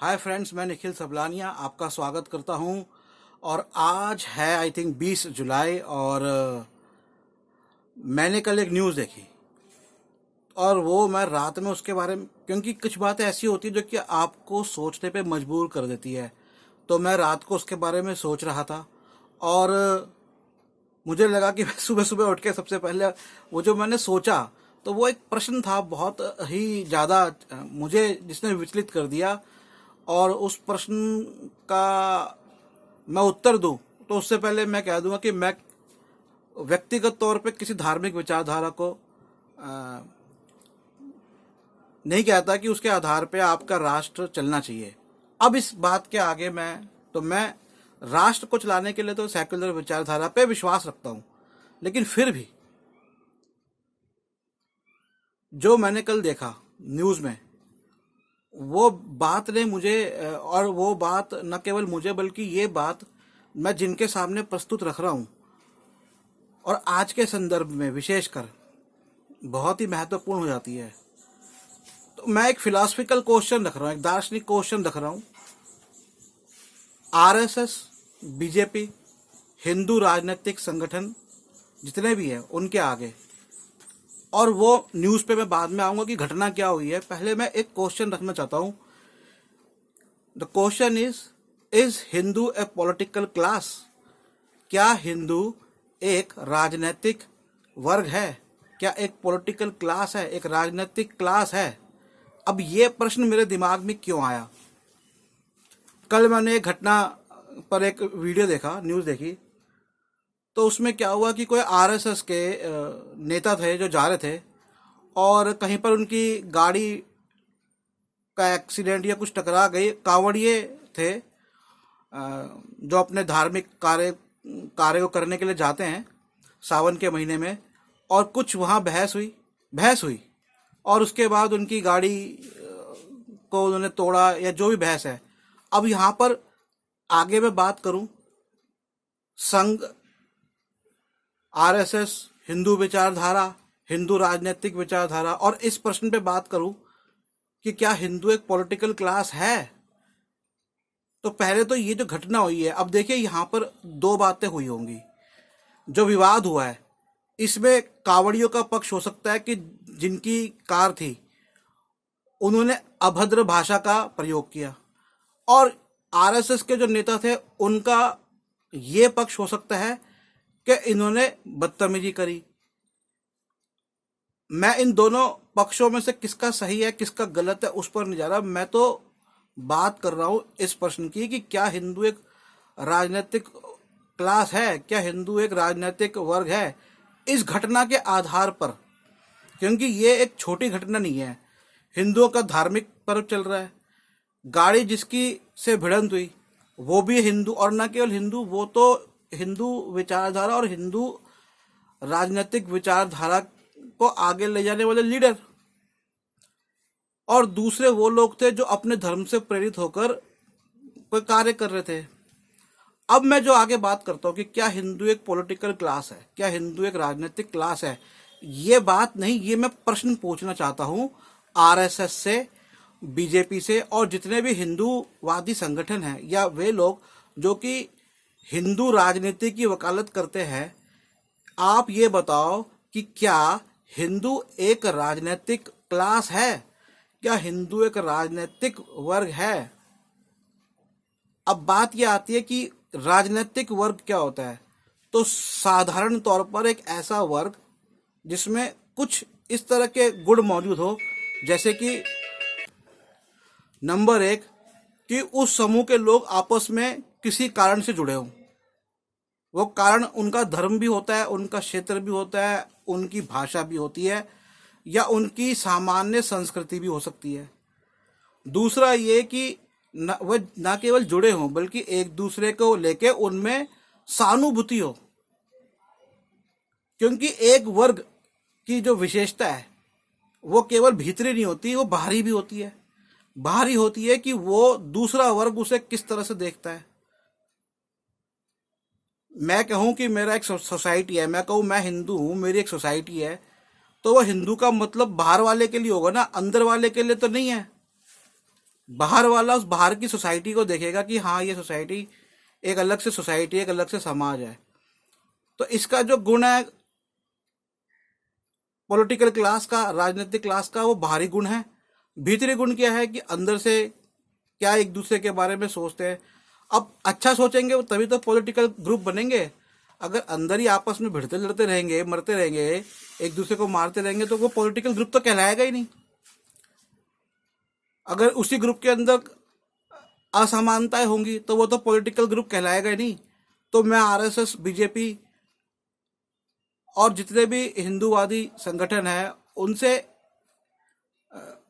Hi friends, मैं निखिल सबलानिया आपका स्वागत करता हूं। और आज है आई थिंक 20 जुलाई और मैंने कल एक न्यूज़ देखी और वो मैं रात में उसके बारे में, क्योंकि कुछ बातें ऐसी होती है जो कि आपको सोचने पे मजबूर कर देती है। तो मैं रात को उसके बारे में सोच रहा था और मुझे लगा कि मैं सुबह सुबह उठ के सबसे पहले वो जो मैंने सोचा, तो वो एक प्रश्न था बहुत ही ज़्यादा मुझे जिसने विचलित कर दिया। और उस प्रश्न का मैं उत्तर दूं तो उससे पहले मैं कह दूंगा कि मैं व्यक्तिगत तौर पे किसी धार्मिक विचारधारा को नहीं कहता कि उसके आधार पे आपका राष्ट्र चलना चाहिए। अब इस बात के आगे मैं राष्ट्र को चलाने के लिए तो सेक्युलर विचारधारा पे विश्वास रखता हूं, लेकिन फिर भी जो मैंने कल देखा न्यूज़ में, वो बात ने मुझे और वो बात न केवल मुझे बल्कि ये बात मैं जिनके सामने प्रस्तुत रख रहा हूँ और आज के संदर्भ में विशेषकर बहुत ही महत्वपूर्ण हो जाती है। तो मैं एक फिलॉसफिकल क्वेश्चन रख रहा हूँ, एक दार्शनिक क्वेश्चन रख रहा हूँ। आरएसएस, बीजेपी, हिंदू राजनीतिक संगठन जितने भी हैं उनके आगे, और वो न्यूज़ पे मैं बाद में आऊँगा कि घटना क्या हुई है। पहले मैं एक क्वेश्चन रखना चाहता हूँ। The question is Hindu A political class? क्या हिंदू एक राजनीतिक वर्ग है? क्या एक पॉलिटिकल क्लास है, एक राजनीतिक क्लास है? अब ये प्रश्न मेरे दिमाग में क्यों आया? कल मैंने एक घटना पर एक वीडियो देखा, न्यूज़ देखी, तो उसमें क्या हुआ कि कोई आरएसएस के नेता थे जो जा रहे थे और कहीं पर उनकी गाड़ी का एक्सीडेंट या कुछ टकरा गई। कांवड़िए थे जो अपने धार्मिक कार्य को करने के लिए जाते हैं सावन के महीने में, और कुछ वहाँ बहस हुई और उसके बाद उनकी गाड़ी को उन्होंने तोड़ा या जो भी बहस है। अब यहाँ पर आगे मैं बात करूं संघ, आरएसएस, हिंदू विचारधारा, हिंदू राजनीतिक विचारधारा, और इस प्रश्न पे बात करूं कि क्या हिंदू एक पॉलिटिकल क्लास है। तो पहले तो ये जो घटना हुई है, अब देखिए यहाँ पर दो बातें हुई होंगी। जो विवाद हुआ है इसमें कांवड़ियों का पक्ष हो सकता है कि जिनकी कार थी उन्होंने अभद्र भाषा का प्रयोग किया, और आरएसएस के जो नेता थे उनका ये पक्ष हो सकता है कि इन्होंने बदतमीजी करी। मैं इन दोनों पक्षों में से किसका सही है किसका गलत है उस पर नहीं जा रहा। मैं तो बात कर रहा हूं इस प्रश्न की कि क्या हिंदू एक राजनीतिक क्लास है, क्या हिंदू एक राजनीतिक वर्ग है, इस घटना के आधार पर। क्योंकि ये एक छोटी घटना नहीं है, हिंदुओं का धार्मिक पर्व चल रहा है। गाड़ी जिसकी से भिड़ंत हुई वो भी हिंदू, और न केवल हिंदू, वो तो हिंदू विचारधारा और हिंदू राजनीतिक विचारधारा को आगे ले जाने वाले लीडर, और दूसरे वो लोग थे जो अपने धर्म से प्रेरित होकर कोई कार्य कर रहे थे। अब मैं जो आगे बात करता हूँ कि क्या हिंदू एक पॉलिटिकल क्लास है, क्या हिंदू एक राजनीतिक क्लास है, ये बात नहीं, ये मैं प्रश्न पूछना चाहता हूँ आरएसएस से, बीजेपी से, और जितने भी हिंदूवादी संगठन हैं या वे लोग जो कि हिंदू राजनीति की वकालत करते हैं। आप ये बताओ कि क्या हिंदू एक राजनीतिक क्लास है, क्या हिंदू एक राजनीतिक वर्ग है? अब बात यह आती है कि राजनीतिक वर्ग क्या होता है। तो साधारण तौर पर एक ऐसा वर्ग जिसमें कुछ इस तरह के गुण मौजूद हो, जैसे कि नंबर एक, कि उस समूह के लोग आपस में किसी कारण से जुड़े हों। वो कारण उनका धर्म भी होता है, उनका क्षेत्र भी होता है, उनकी भाषा भी होती है, या उनकी सामान्य संस्कृति भी हो सकती है। दूसरा ये कि वह न केवल जुड़े हों बल्कि एक दूसरे को लेके उनमें सहानुभूति हो। क्योंकि एक वर्ग की जो विशेषता है वो केवल भीतरी नहीं होती, वो बाहरी भी होती है। बाहरी होती है कि वो दूसरा वर्ग उसे किस तरह से देखता है। मैं कहूं कि मेरा एक सोसाइटी है, मैं कहूं मैं हिंदू हूं, मेरी एक सोसाइटी है, तो वह हिंदू का मतलब बाहर वाले के लिए होगा ना, अंदर वाले के लिए तो नहीं है। बाहर वाला उस बाहर की सोसाइटी को देखेगा कि हाँ ये सोसाइटी एक अलग से सोसाइटी, एक अलग से समाज है। तो इसका जो गुण है पॉलिटिकल क्लास का, राजनीतिक क्लास का, वो बाहरी गुण है। भीतरी गुण क्या है कि अंदर से क्या एक दूसरे के बारे में सोचते हैं। अब अच्छा सोचेंगे तभी तो पॉलिटिकल ग्रुप बनेंगे। अगर अंदर ही आपस में भिड़ते लड़ते रहेंगे, मरते रहेंगे, एक दूसरे को मारते रहेंगे, तो वो पॉलिटिकल ग्रुप तो कहलाएगा ही नहीं। अगर उसी ग्रुप के अंदर असमानताएं होंगी तो वो तो पॉलिटिकल ग्रुप कहलाएगा ही नहीं। तो मैं आरएसएस, बीजेपी और जितने भी हिंदूवादी संगठन हैं उनसे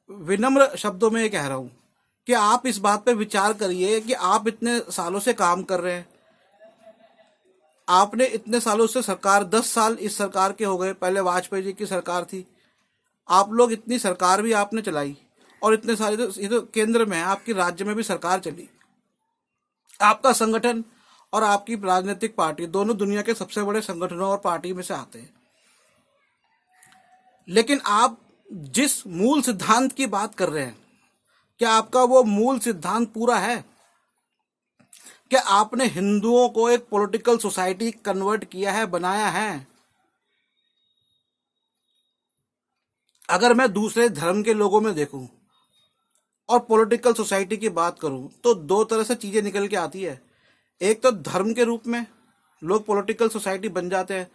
विनम्र शब्दों में ये कह रहा हूं कि आप इस बात पे विचार करिए कि आप इतने सालों से काम कर रहे हैं, आपने इतने सालों से सरकार, 10 साल इस सरकार के हो गए, पहले वाजपेयी जी की सरकार थी, आप लोग इतनी सरकार भी आपने चलाई, और इतने सारे ये तो केंद्र में है, आपकी राज्य में भी सरकार चली। आपका संगठन और आपकी राजनीतिक पार्टी दोनों दुनिया के सबसे बड़े संगठनों और पार्टी में से आते हैं। लेकिन आप जिस मूल सिद्धांत की बात कर रहे हैं, क्या आपका वो मूल सिद्धांत पूरा है? क्या आपने हिंदुओं को एक पॉलिटिकल सोसाइटी कन्वर्ट किया है, बनाया है? अगर मैं दूसरे धर्म के लोगों में देखूं और पॉलिटिकल सोसाइटी की बात करूं तो दो तरह से चीजें निकल के आती है। एक तो धर्म के रूप में लोग पॉलिटिकल सोसाइटी बन जाते हैं,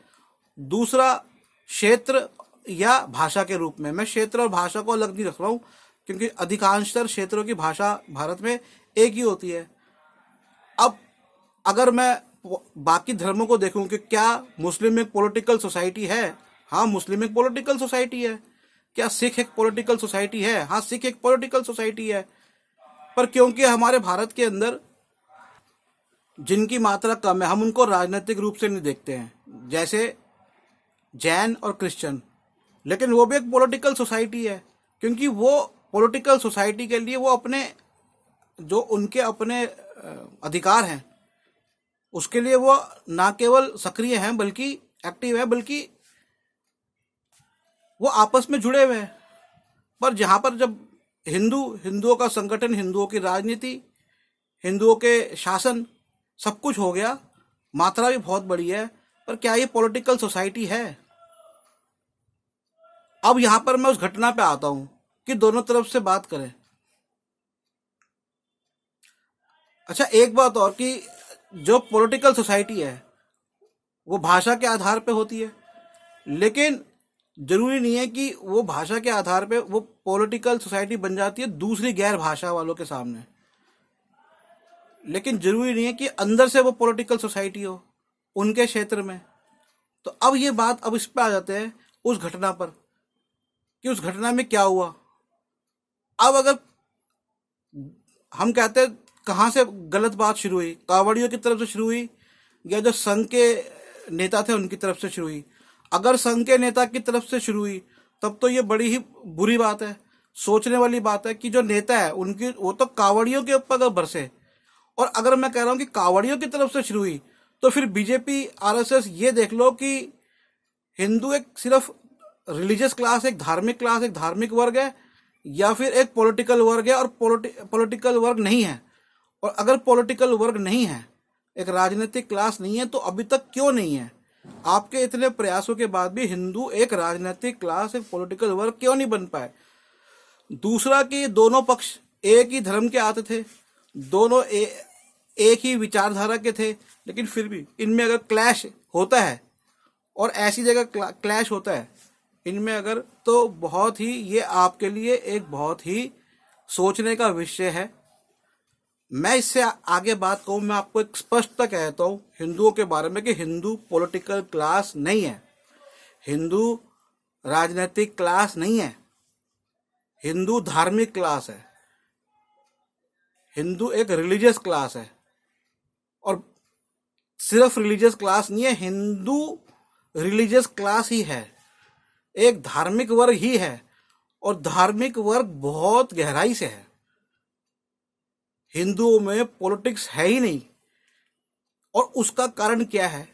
दूसरा क्षेत्र या भाषा के रूप में। मैं क्षेत्र और भाषा को अलग नहीं रख रहा हूं, क्योंकि अधिकांशतर क्षेत्रों की भाषा भारत में एक ही होती है। अब अगर मैं बाकी धर्मों को देखूं कि क्या मुस्लिम एक पॉलिटिकल सोसाइटी है, हाँ मुस्लिम एक पॉलिटिकल सोसाइटी है। क्या सिख एक पॉलिटिकल सोसाइटी है, हाँ सिख एक पॉलिटिकल सोसाइटी है। पर क्योंकि हमारे भारत के अंदर जिनकी मात्रा कम है, हम उनको राजनीतिक रूप से नहीं देखते हैं, जैसे जैन और क्रिश्चियन। लेकिन वो भी एक पॉलिटिकल सोसाइटी है, क्योंकि वो पॉलिटिकल सोसाइटी के लिए वो अपने जो उनके अपने अधिकार हैं उसके लिए वो ना केवल सक्रिय हैं बल्कि एक्टिव है, बल्कि वो आपस में जुड़े हुए हैं। पर जहां पर जब हिंदुओं का संगठन, हिंदुओं की राजनीति, हिंदुओं के शासन, सब कुछ हो गया, मात्रा भी बहुत बड़ी है, पर क्या ये पॉलिटिकल सोसाइटी है? अब यहां पर मैं उस घटना पे आता हूं कि दोनों तरफ से बात करें। अच्छा, एक बात और कि जो पॉलिटिकल सोसाइटी है वो भाषा के आधार पे होती है, लेकिन जरूरी नहीं है कि वो भाषा के आधार पे वो पॉलिटिकल सोसाइटी बन जाती है दूसरी गैर भाषा वालों के सामने। लेकिन जरूरी नहीं है कि अंदर से वो पॉलिटिकल सोसाइटी हो उनके क्षेत्र में। तो अब ये बात, अब इस पे आ जाते हैं उस घटना पर कि उस घटना में क्या हुआ। अब अगर हम कहते हैं कहाँ से गलत बात शुरू हुई, कांवड़ियों की तरफ से शुरू हुई या जो संघ के नेता थे उनकी तरफ से शुरू हुई? अगर संघ के नेता की तरफ से शुरू हुई तब तो ये बड़ी ही बुरी बात है, सोचने वाली बात है कि जो नेता है उनकी, वो तो कांवड़ियों के ऊपर अगर बरसे। और अगर मैं कह रहा हूं कि कांवड़ियों की तरफ से शुरू हुई तो फिर बीजेपी, आरएसएस, ये देख लो कि हिंदू एक सिर्फ रिलीजियस क्लास, एक धार्मिक क्लास, एक धार्मिक वर्ग है, या फिर एक पॉलिटिकल वर्ग है और पॉलिटिकल वर्ग नहीं है। और अगर पॉलिटिकल वर्ग नहीं है, एक राजनीतिक क्लास नहीं है, तो अभी तक क्यों नहीं है? आपके इतने प्रयासों के बाद भी हिंदू एक राजनीतिक क्लास, एक पॉलिटिकल वर्ग क्यों नहीं बन पाए? दूसरा कि दोनों पक्ष एक ही धर्म के आते थे, दोनों एक ही विचारधारा के थे, लेकिन फिर भी इनमें अगर क्लैश होता है, और ऐसी जगह क्लैश होता है इनमें अगर, तो बहुत ही, ये आपके लिए एक बहुत ही सोचने का विषय है। मैं इससे आगे बात कहूं, मैं आपको एक स्पष्टता कहता हूं हिंदुओं के बारे में कि हिंदू पॉलिटिकल क्लास नहीं है, हिंदू राजनीतिक क्लास नहीं है, हिंदू धार्मिक क्लास है, हिंदू एक रिलीजियस क्लास है। और सिर्फ रिलीजियस क्लास नहीं है, हिंदू रिलीजियस क्लास ही है, एक धार्मिक वर्ग ही है, और धार्मिक वर्ग बहुत गहराई से है। हिंदुओं में पॉलिटिक्स है ही नहीं। और उसका कारण क्या है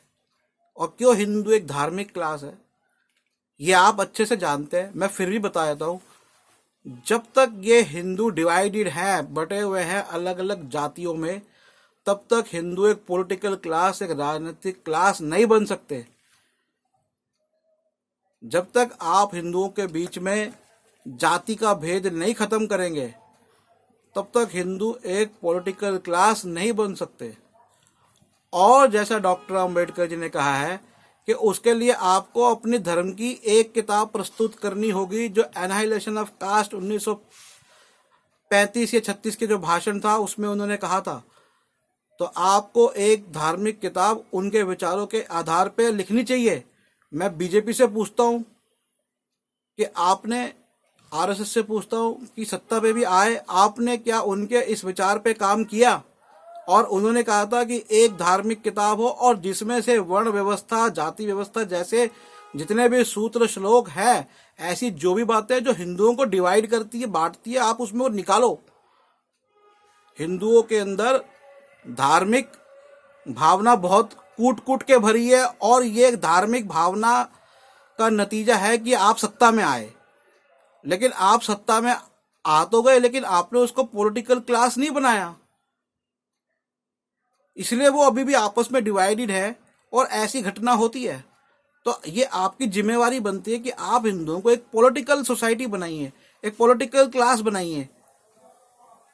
और क्यों हिंदू एक धार्मिक क्लास है, ये आप अच्छे से जानते हैं, मैं फिर भी बता देता हूं। जब तक ये हिंदू डिवाइडेड है, बटे हुए हैं अलग अलग जातियों में, तब तक हिंदू एक पॉलिटिकल क्लास, एक राजनीतिक क्लास नहीं बन सकते। जब तक आप हिंदुओं के बीच में जाति का भेद नहीं खत्म करेंगे, तब तक हिंदू एक पॉलिटिकल क्लास नहीं बन सकते। और जैसा डॉक्टर अंबेडकर जी ने कहा है कि उसके लिए आपको अपने धर्म की एक किताब प्रस्तुत करनी होगी, जो एनाहिलेशन ऑफ कास्ट 1935 या 36 के जो भाषण था उसमें उन्होंने कहा था। तो आपको एक धार्मिक किताब उनके विचारों के आधार पर लिखनी चाहिए। मैं बीजेपी से पूछता हूं कि आपने, आरएसएस से पूछता हूं कि सत्ता पे भी आए, आपने क्या उनके इस विचार पे काम किया? और उन्होंने कहा था कि एक धार्मिक किताब हो और जिसमें से वर्ण व्यवस्था, जाति व्यवस्था जैसे जितने भी सूत्र श्लोक है, ऐसी जो भी बातें जो हिंदुओं को डिवाइड करती है, बांटती है, आप उसमें वो निकालो। हिंदुओं के अंदर धार्मिक भावना बहुत कूट कूट के भरी है, और ये धार्मिक भावना का नतीजा है कि आप सत्ता में आए। लेकिन आप सत्ता में आ तो गए, लेकिन आपने उसको पॉलिटिकल क्लास नहीं बनाया, इसलिए वो अभी भी आपस में डिवाइडेड है और ऐसी घटना होती है। तो ये आपकी जिम्मेवारी बनती है कि आप हिंदुओं को एक पॉलिटिकल सोसाइटी बनाइए, एक पॉलिटिकल क्लास बनाइए।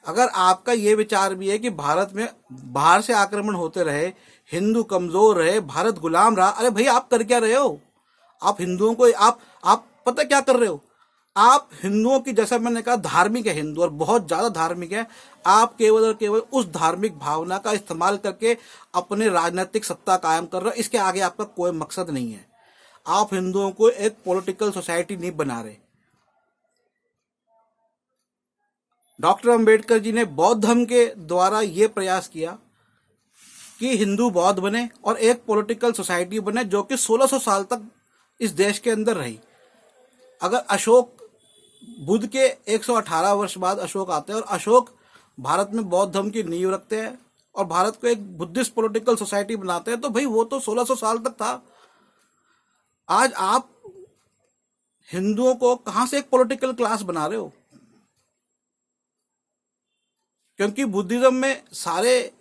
अगर आपका ये विचार भी है कि भारत में बाहर से आक्रमण होते रहे, हिंदू कमजोर रहे, भारत गुलाम रहा, अरे भाई आप कर क्या रहे हो? आप हिंदुओं को आप पता क्या कर रहे हो? आप हिंदुओं की, जैसा मैंने कहा, धार्मिक है हिंदू और बहुत ज्यादा धार्मिक है। आप केवल और केवल उस धार्मिक भावना का इस्तेमाल करके अपने राजनीतिक सत्ता कायम कर रहे हो। इसके आगे आपका कोई मकसद नहीं है। आप हिंदुओं को एक पॉलिटिकल सोसाइटी नहीं बना रहे। डॉक्टर अंबेडकर जी ने बौद्ध धर्म के द्वारा यह प्रयास किया कि हिंदू बौद्ध बने और एक पॉलिटिकल सोसाइटी बने, जो कि 1600 साल तक इस देश के अंदर रही। अगर अशोक, बुद्ध के 118 वर्ष बाद अशोक आते हैं और अशोक भारत में बौद्ध धर्म की नींव रखते हैं और भारत को एक बुद्धिस्ट पॉलिटिकल सोसाइटी बनाते हैं, तो भाई वो तो 1600 साल तक था। आज आप हिंदुओं को कहां से एक पॉलिटिकल क्लास बना रहे हो? क्योंकि बुद्धिज्म में सारे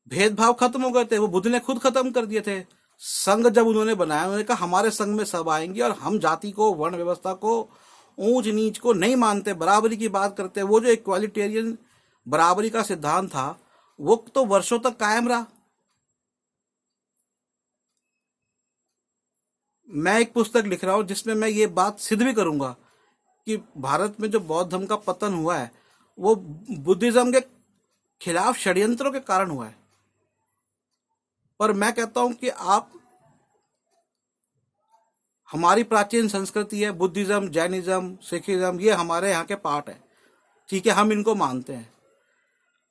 भेदभाव खत्म हो गए थे, वो बुद्ध ने खुद खत्म कर दिए थे। संघ जब उन्होंने बनाया, उन्होंने कहा हमारे संघ में सब आएंगे और हम जाति को, वर्ण व्यवस्था को, ऊंच नीच को नहीं मानते, बराबरी की बात करते हैं। वो जो इक्वालिटेरियन बराबरी का सिद्धांत था, वो तो वर्षों तक कायम रहा। मैं एक पुस्तक लिख रहा हूं जिसमें मैं ये बात सिद्ध भी करूंगा कि भारत में जो बौद्ध धर्म का पतन हुआ है, वो बुद्धिज्म के खिलाफ षड्यंत्रों के कारण हुआ है। पर मैं कहता हूं कि आप, हमारी प्राचीन संस्कृति है, बुद्धिज्म, जैनिज्म, सिखिज्म, ये हमारे यहाँ के पार्ट है, ठीक है, हम इनको मानते हैं।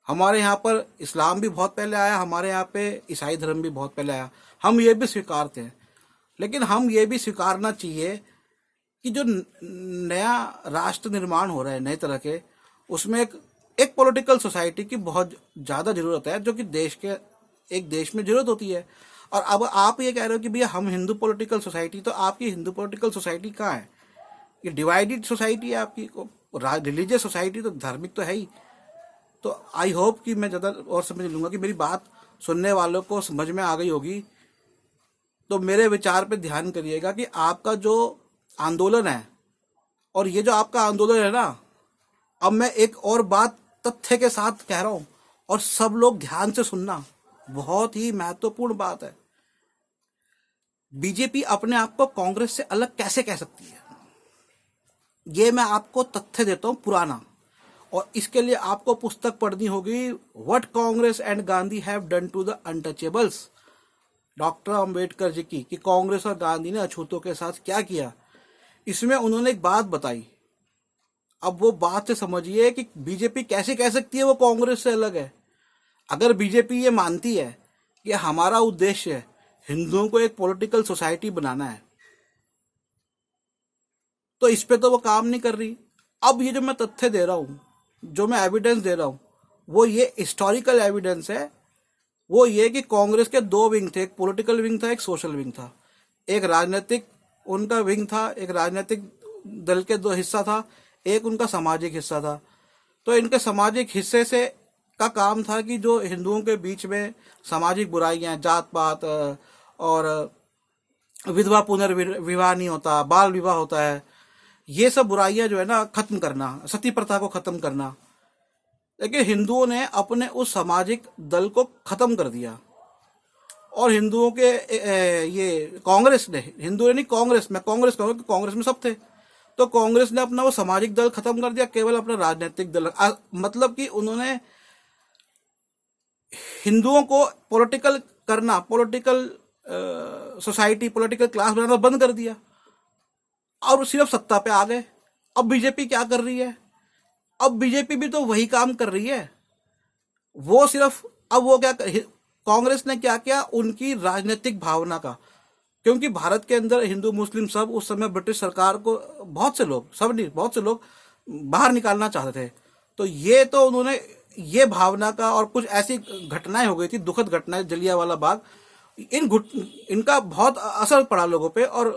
हमारे यहाँ पर इस्लाम भी बहुत पहले आया, हमारे यहाँ पे ईसाई धर्म भी बहुत पहले आया, हम ये भी स्वीकारते हैं। लेकिन हम ये भी स्वीकारना चाहिए कि जो नया राष्ट्र निर्माण हो रहा है नए तरह के, उसमें एक पॉलिटिकल सोसाइटी की बहुत ज़्यादा ज़रूरत है, जो कि एक देश में ज़रूरत होती है। और अब आप ये कह रहे हो कि भैया हम हिंदू पॉलिटिकल सोसाइटी, तो आपकी हिंदू पॉलिटिकल सोसाइटी कहाँ है? ये डिवाइडेड सोसाइटी है आपकी। रिलीजियस सोसाइटी तो धार्मिक तो है ही। तो आई होप कि मैं ज़्यादा और समझ लूँगा कि मेरी बात सुनने वालों को समझ में आ गई होगी। तो मेरे विचार पे ध्यान करिएगा कि आपका जो आंदोलन है, और ये जो आपका आंदोलन है ना, अब मैं एक और बात तथ्य के साथ कह रहा हूँ, और सब लोग ध्यान से सुनना, बहुत ही महत्वपूर्ण बात है। बीजेपी अपने आप को कांग्रेस से अलग कैसे कह सकती है? ये मैं आपको तथ्य देता हूं पुराना, और इसके लिए आपको पुस्तक पढ़नी होगी, what Congress and Gandhi have done to the untouchables, doctor Ambedkar ji की, कि कांग्रेस और गांधी ने अछूतों के साथ क्या किया। इसमें उन्होंने एक बात बताई। अब वो बात से समझिए कि बीजेपी कैसे कह सकती है वो कांग्रेस से अलग है। अगर बीजेपी ये मानती है कि हमारा उद्देश्य है हिंदुओं को एक पॉलिटिकल सोसाइटी बनाना है, तो इस पे तो वो काम नहीं कर रही। अब ये जो मैं तथ्य दे रहा हूं, जो मैं एविडेंस दे रहा हूं, वो ये हिस्टोरिकल एविडेंस है। वो ये कि कांग्रेस के दो विंग थे, एक पॉलिटिकल विंग था, एक सोशल विंग था। एक राजनीतिक उनका विंग था, एक राजनीतिक दल के दो हिस्सा था, एक उनका सामाजिक हिस्सा था। तो इनके सामाजिक हिस्से से का काम था कि जो हिंदुओं के बीच में सामाजिक बुराइयां, जात पात और विधवा पुनर्विवाह नहीं होता, बाल विवाह होता है, ये सब बुराइयां जो है ना खत्म करना, सती प्रथा को खत्म करना। लेकिन हिंदुओं ने अपने उस सामाजिक दल को खत्म कर दिया और हिंदुओं के ये कांग्रेस ने, हिंदुओं ने नहीं कांग्रेस, मैं कांग्रेस कहूँगा कि कांग्रेस में सब थे, तो कांग्रेस ने अपना वो सामाजिक दल खत्म कर दिया, केवल अपना राजनीतिक दल। मतलब कि उन्होंने हिंदुओं को पॉलिटिकल करना, पॉलिटिकल सोसाइटी, पॉलिटिकल क्लास बनाना बंद कर दिया और सिर्फ सत्ता पे आ गए। अब बीजेपी क्या कर रही है? अब बीजेपी भी तो वही काम कर रही है। वो सिर्फ अब वो क्या, कांग्रेस ने क्या किया, उनकी राजनीतिक भावना का, क्योंकि भारत के अंदर हिंदू मुस्लिम सब उस समय ब्रिटिश सरकार को, बहुत से लोग, सब नहीं, बहुत से लोग बाहर निकालना चाहते थे। तो ये तो उन्होंने ये भावना का, और कुछ ऐसी घटनाएं हो गई थी, दुखद घटनाएं, जलियांवाला बाग, इनका बहुत असर पड़ा लोगों पे और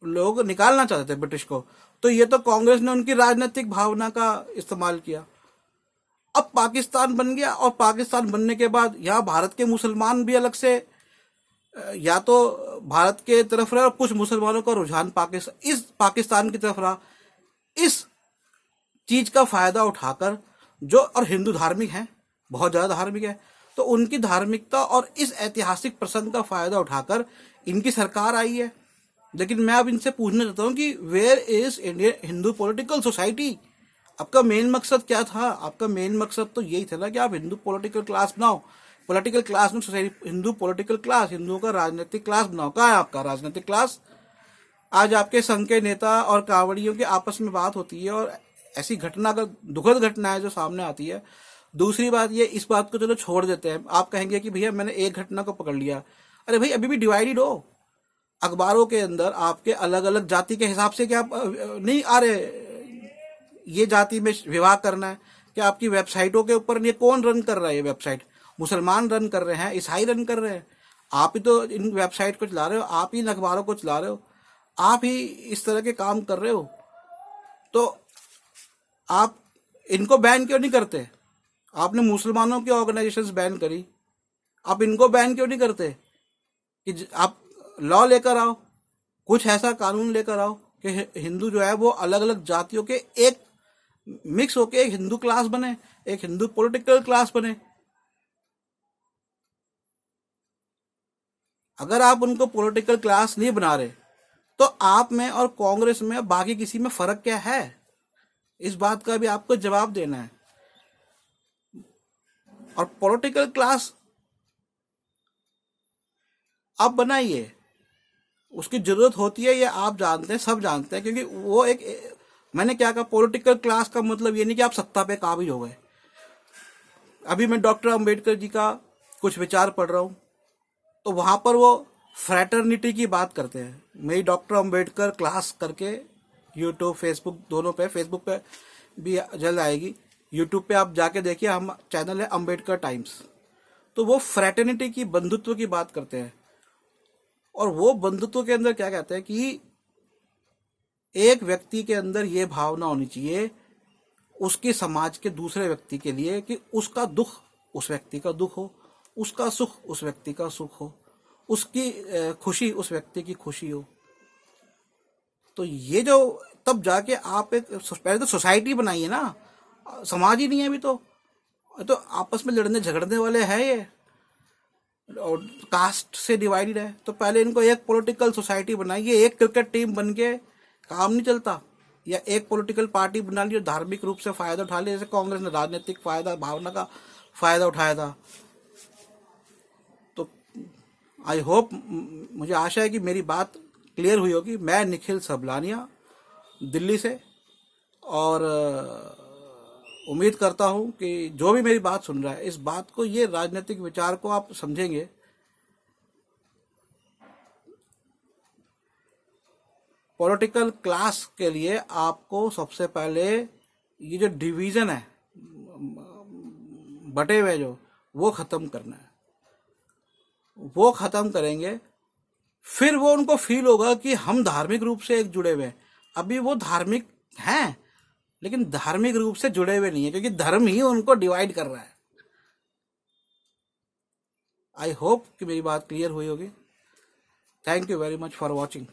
लोग निकालना चाहते थे ब्रिटिश को। तो ये तो कांग्रेस ने उनकी राजनीतिक भावना का इस्तेमाल किया। अब पाकिस्तान बन गया और पाकिस्तान बनने के बाद यहाँ भारत के मुसलमान भी अलग से या तो भारत के तरफ रहे और कुछ मुसलमानों का रुझान पाकिस्तान की तरफ रहा। इस चीज का फायदा उठाकर जो, और हिंदू धार्मिक हैं, बहुत ज्यादा धार्मिक है, तो उनकी धार्मिकता और इस ऐतिहासिक प्रसंग का फायदा उठाकर इनकी सरकार आई है। लेकिन मैं अब इनसे पूछना चाहता हूँ कि where is Indian Hindu political society? आपका मेन मकसद क्या था? आपका मेन मकसद तो यही था ना कि आप हिंदू पॉलिटिकल क्लास बनाओ, पॉलिटिकल क्लास में सोसाइटी, हिंदू पॉलिटिकल क्लास, हिंदुओं का राजनीतिक क्लास बनाओ। कहाँ है आपका राजनीतिक क्लास? आज आपके संघ के नेता और कांवड़ियों के आपस में बात होती है और ऐसी घटना, अगर दुखद घटना है जो सामने आती है। दूसरी बात ये, इस बात को चलो छोड़ देते हैं, आप कहेंगे कि भैया मैंने एक घटना को पकड़ लिया। अरे भाई, अभी भी डिवाइडेड हो। अखबारों के अंदर आपके अलग अलग जाति के हिसाब से क्या नहीं आ रहे, ये जाति में विवाह करना है क्या? आपकी वेबसाइटों के ऊपर ये कौन रन कर रहा है? ये वेबसाइट मुसलमान रन कर रहे हैं, ईसाई रन कर रहे हैं। आप ही तो इन वेबसाइट को चला रहे हो, आप ही इन अखबारों को चला रहे हो, आप ही इस तरह के काम कर रहे हो। तो आप इनको बैन क्यों नहीं करते? आपने मुसलमानों की ऑर्गेनाइजेशंस बैन करी, आप इनको बैन क्यों नहीं करते? कि आप लॉ लेकर आओ, कुछ ऐसा कानून लेकर आओ कि हिंदू जो है वो अलग अलग जातियों के एक मिक्स होके एक हिंदू क्लास बने, एक हिंदू पॉलिटिकल क्लास बने। अगर आप उनको पॉलिटिकल क्लास नहीं बना रहे तो आप में और कांग्रेस में, बाकी किसी में फर्क क्या है? इस बात का भी आपको जवाब देना है। और पॉलिटिकल क्लास आप बनाइए, उसकी जरूरत होती है, ये आप जानते हैं, सब जानते हैं, क्योंकि वो एक, मैंने क्या कहा, पॉलिटिकल क्लास का मतलब ये नहीं कि आप सत्ता पे काबिज हो गए। अभी मैं डॉक्टर अंबेडकर जी का कुछ विचार पढ़ रहा हूँ, तो वहां पर वो फ्रैटर्निटी की बात करते हैं। मेरी डॉक्टर अंबेडकर क्लास करके यूट्यूब, फेसबुक, दोनों पे, फेसबुक पे भी जल्द आएगी, यूट्यूब पे आप जाके देखिए, हम चैनल है अंबेडकर टाइम्स। तो वो फ्रैटर्निटी की, बंधुत्व की बात करते हैं। और वो बंधुत्व के अंदर क्या कहते हैं कि एक व्यक्ति के अंदर ये भावना होनी चाहिए उसके समाज के दूसरे व्यक्ति के लिए कि उसका दुख उस व्यक्ति का दुख हो, उसका सुख उस व्यक्ति का सुख हो, उसकी खुशी उस व्यक्ति की खुशी हो। तो ये जो, तब जाके आप एक, पहले तो सोसाइटी बनाइए ना, समाज ही नहीं है अभी तो आपस में लड़ने झगड़ने वाले हैं ये, और कास्ट से डिवाइडेड है। तो पहले इनको एक पॉलिटिकल सोसाइटी बनाइए। एक क्रिकेट टीम बन के काम नहीं चलता, या एक पॉलिटिकल पार्टी बना ली और धार्मिक रूप से फायदा उठा लिया, जैसे कांग्रेस ने राजनीतिक फायदा, भावना का फायदा उठाया था। तो आई होप, मुझे आशा है कि मेरी बात क्लियर हुई होगी। मैं निखिल सबलानिया, दिल्ली से, और उम्मीद करता हूं कि जो भी मेरी बात सुन रहा है, इस बात को, ये राजनीतिक विचार को आप समझेंगे। पॉलिटिकल क्लास के लिए आपको सबसे पहले ये जो डिवीजन है, बटे हुए जो, वो खत्म करना है। वो खत्म करेंगे, फिर वो उनको फील होगा कि हम धार्मिक रूप से एक जुड़े हुए हैं। अभी वो धार्मिक हैं लेकिन धार्मिक रूप से जुड़े हुए नहीं है, क्योंकि धर्म ही उनको डिवाइड कर रहा है। आई होप कि मेरी बात क्लियर हुई होगी। Thank you very much for watching.